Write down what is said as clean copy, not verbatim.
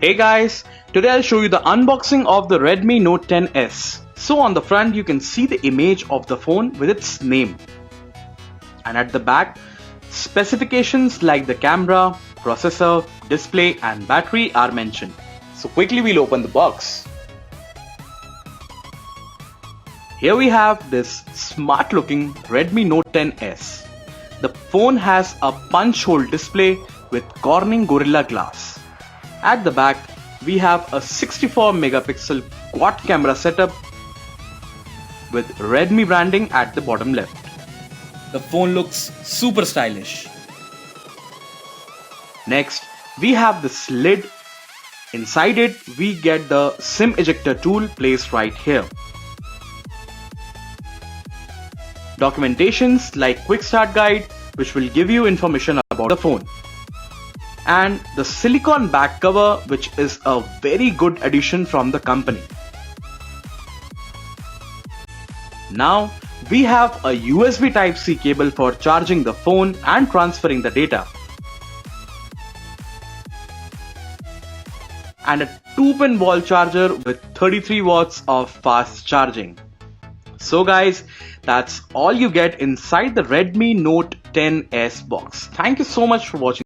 Hey guys, today I'll show you the unboxing of the Redmi Note 10s. So on the front you can see the image of the phone with its name. And at the back, specifications like the camera, processor, display and battery are mentioned. So quickly we'll open the box. Here we have this smart looking Redmi Note 10s. The phone has a punch hole display with Corning Gorilla Glass. At the back, we have a 64 megapixel quad camera setup with Redmi branding at the bottom left. The phone looks super stylish. Next, we have this lid. Inside it, we get the SIM ejector tool placed right here. Documentations like quick start guide, which will give you information about the phone. And the silicone back cover, which is a very good addition from the company. Now we have a USB Type-C cable for charging the phone and transferring the data. And a 2-pin wall charger with 33 watts of fast charging. So guys, that's all you get inside the Redmi Note 10s box. Thank you so much for watching.